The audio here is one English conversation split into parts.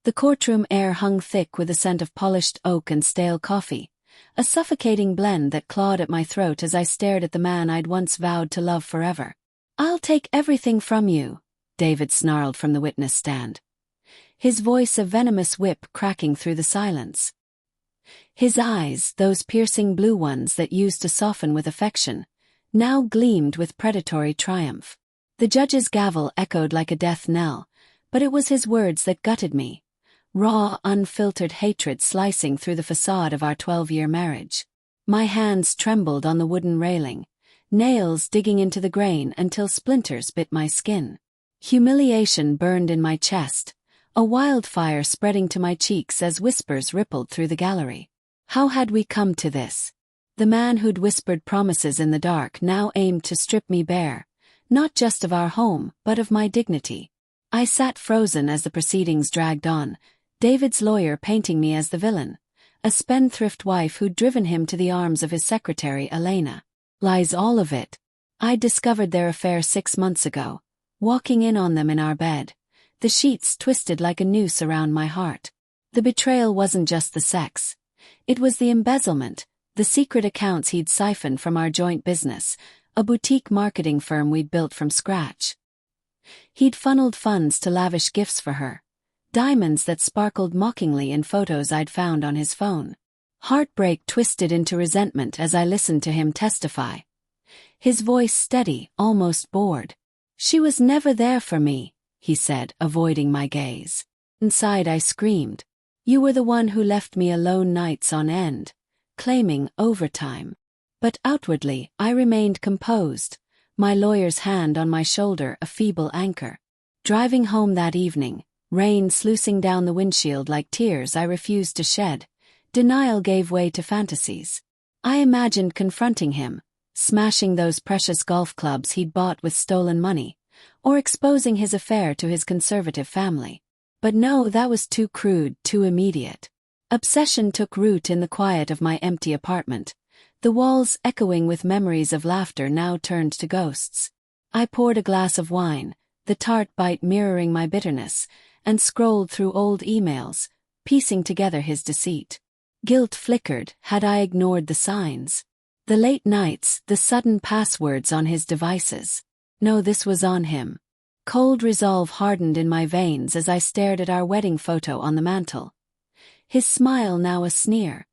The courtroom air hung thick with a scent of polished oak and stale coffee, a suffocating blend that clawed at my throat as I stared at the man I'd once vowed to love forever. "I'll take everything from you," David snarled from the witness stand, his voice a venomous whip cracking through the silence. His eyes, those piercing blue ones that used to soften with affection, now gleamed with predatory triumph. The judge's gavel echoed like a death knell, but it was his words that gutted me, raw, unfiltered hatred slicing through the facade of our 12-year marriage. My hands trembled on the wooden railing, nails digging into the grain until splinters bit my skin. Humiliation burned in my chest, a wildfire spreading to my cheeks as whispers rippled through the gallery. How had we come to this? The man who'd whispered promises in the dark now aimed to strip me bare, not just of our home, but of my dignity. I sat frozen as the proceedings dragged on, David's lawyer painting me as the villain, a spendthrift wife who'd driven him to the arms of his secretary Elena. Lies, all of it. I'd discovered their affair 6 months ago, walking in on them in our bed, the sheets twisted like a noose around my heart. The betrayal wasn't just the sex. It was the embezzlement, the secret accounts he'd siphoned from our joint business, a boutique marketing firm we'd built from scratch. He'd funneled funds to lavish gifts for her, diamonds that sparkled mockingly in photos I'd found on his phone. Heartbreak twisted into resentment as I listened to him testify. His voice steady, almost bored. "She was never there for me," he said, avoiding my gaze. Inside I screamed. "You were the one who left me alone nights on end, claiming overtime." But outwardly, I remained composed, my lawyer's hand on my shoulder a feeble anchor. Driving home that evening, rain sluicing down the windshield like tears I refused to shed, denial gave way to fantasies. I imagined confronting him, smashing those precious golf clubs he'd bought with stolen money, or exposing his affair to his conservative family. But no, that was too crude, too immediate. Obsession took root in the quiet of my empty apartment, the walls echoing with memories of laughter now turned to ghosts. I poured a glass of wine, the tart bite mirroring my bitterness, and scrolled through old emails, piecing together his deceit. Guilt flickered, had I ignored the signs? The late nights, the sudden passwords on his devices. No, this was on him. Cold resolve hardened in my veins as I stared at our wedding photo on the mantel. His smile now a sneer.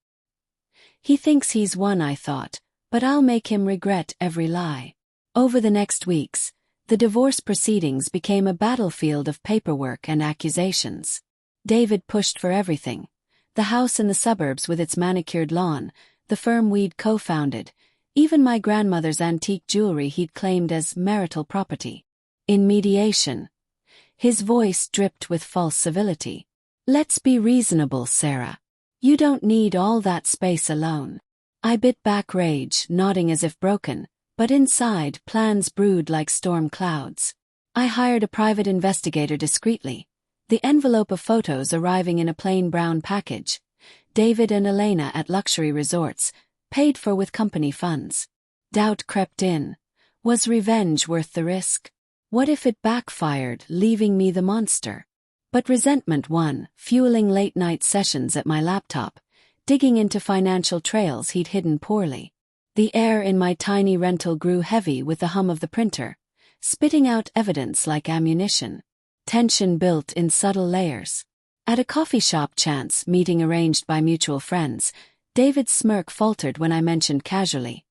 He thinks he's won, I thought, but I'll make him regret every lie. Over the next weeks, the divorce proceedings became a battlefield of paperwork and accusations. David pushed for everything. The house in the suburbs with its manicured lawn, the firm we'd co-founded, even my grandmother's antique jewelry he'd claimed as marital property. In mediation, his voice dripped with false civility. "Let's be reasonable, Sarah. You don't need all that space alone." I bit back rage, nodding as if broken, but inside plans brewed like storm clouds. I hired a private investigator discreetly, the envelope of photos arriving in a plain brown package. David and Elena at luxury resorts, paid for with company funds. Doubt crept in. Was revenge worth the risk? What if it backfired, leaving me the monster? But resentment won, fueling late-night sessions at my laptop, digging into financial trails he'd hidden poorly. The air in my tiny rental grew heavy with the hum of the printer, spitting out evidence like ammunition. Tension built in subtle layers. At a coffee shop chance meeting arranged by mutual friends, David's smirk faltered when I mentioned casually,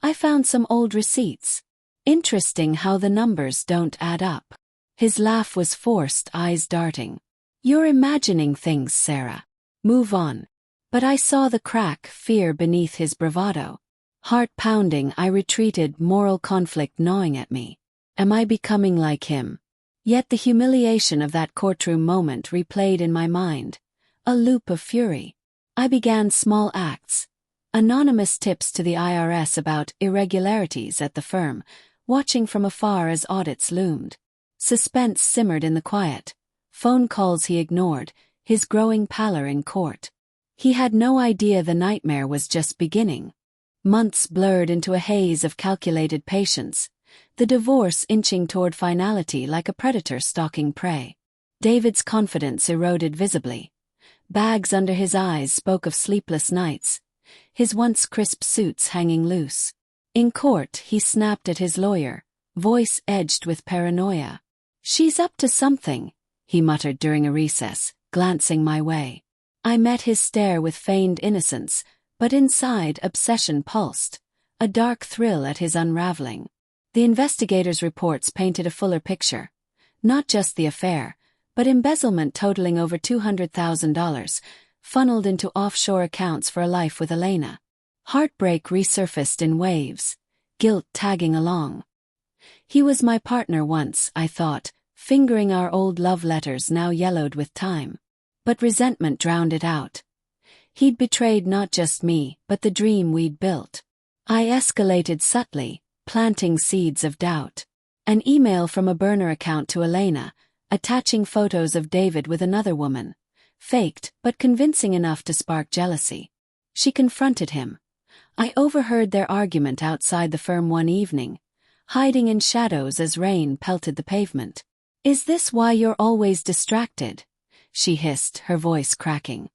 "I found some old receipts. Interesting how the numbers don't add up." His laugh was forced, eyes darting. "You're imagining things, Sarah. Move on." But I saw the crack, fear beneath his bravado. Heart pounding, I retreated, moral conflict gnawing at me. Am I becoming like him? Yet the humiliation of that courtroom moment replayed in my mind, a loop of fury. I began small acts, anonymous tips to the IRS about irregularities at the firm, watching from afar as audits loomed. Suspense simmered in the quiet, phone calls he ignored, his growing pallor in court. He had no idea the nightmare was just beginning. Months blurred into a haze of calculated patience, the divorce inching toward finality like a predator stalking prey. David's confidence eroded visibly. Bags under his eyes spoke of sleepless nights, his once crisp suits hanging loose. In court, he snapped at his lawyer, voice edged with paranoia. "She's up to something," he muttered during a recess, glancing my way. I met his stare with feigned innocence, but inside obsession pulsed, a dark thrill at his unraveling. The investigators' reports painted a fuller picture. Not just the affair, but embezzlement totaling over $200,000, funneled into offshore accounts for a life with Elena. Heartbreak resurfaced in waves, guilt tagging along. He was my partner once, I thought, fingering our old love letters now yellowed with time. But resentment drowned it out. He'd betrayed not just me, but the dream we'd built. I escalated subtly, planting seeds of doubt. An email from a burner account to Elena, attaching photos of David with another woman. Faked, but convincing enough to spark jealousy. She confronted him. I overheard their argument outside the firm one evening, hiding in shadows as rain pelted the pavement. "Is this why you're always distracted?" she hissed, her voice cracking.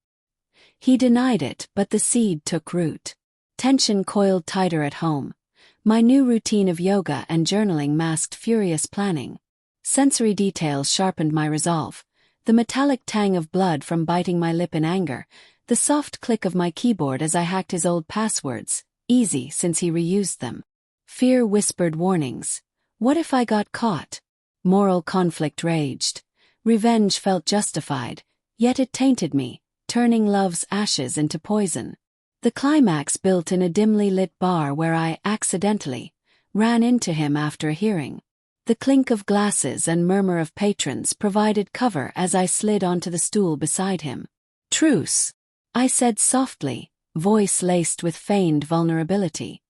He denied it, but the seed took root. Tension coiled tighter at home. My new routine of yoga and journaling masked furious planning. Sensory details sharpened my resolve. The metallic tang of blood from biting my lip in anger, the soft click of my keyboard as I hacked his old passwords, easy since he reused them. Fear whispered warnings. What if I got caught? Moral conflict raged. Revenge felt justified, yet it tainted me, turning love's ashes into poison. The climax built in a dimly lit bar where I, accidentally, ran into him after a hearing. The clink of glasses and murmur of patrons provided cover as I slid onto the stool beside him. "Truce," I said softly, voice laced with feigned vulnerability.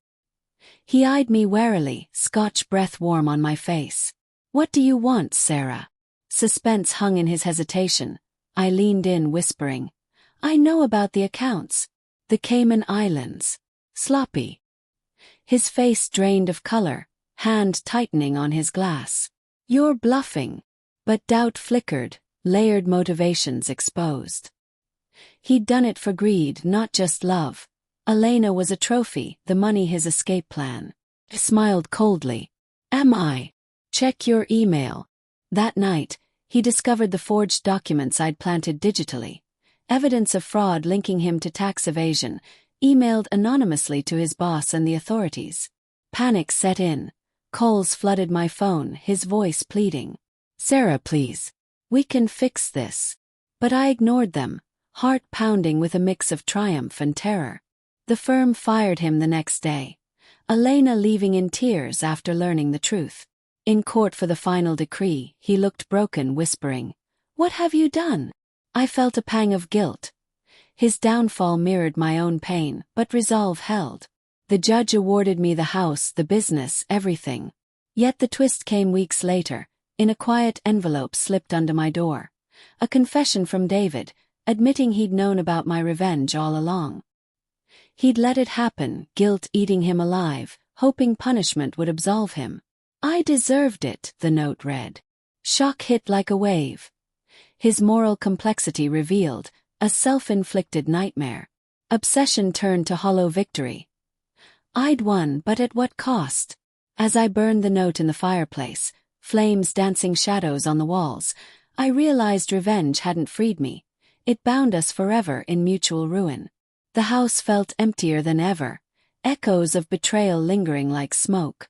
He eyed me warily, Scotch breath warm on my face. "What do you want, Sarah?" Suspense hung in his hesitation. I leaned in, whispering, "I know about the accounts. The Cayman Islands." Sloppy. His face drained of color, hand tightening on his glass. "You're bluffing." But doubt flickered, layered motivations exposed. He'd done it for greed, not just love. Elena was a trophy, the money his escape plan. He smiled coldly. "Am I? Check your email." That night, he discovered the forged documents I'd planted digitally. Evidence of fraud linking him to tax evasion, emailed anonymously to his boss and the authorities. Panic set in. Calls flooded my phone, his voice pleading. "Sarah, please. We can fix this." But I ignored them, heart pounding with a mix of triumph and terror. The firm fired him the next day, Elena leaving in tears after learning the truth. In court for the final decree, he looked broken, whispering, "What have you done?" I felt a pang of guilt. His downfall mirrored my own pain, but resolve held. The judge awarded me the house, the business, everything. Yet the twist came weeks later, in a quiet envelope slipped under my door. A confession from David, admitting he'd known about my revenge all along. He'd let it happen, guilt eating him alive, hoping punishment would absolve him. "I deserved it," the note read. Shock hit like a wave. His moral complexity revealed, a self-inflicted nightmare. Obsession turned to hollow victory. I'd won, but at what cost? As I burned the note in the fireplace, flames dancing shadows on the walls, I realized revenge hadn't freed me. It bound us forever in mutual ruin. The house felt emptier than ever, echoes of betrayal lingering like smoke.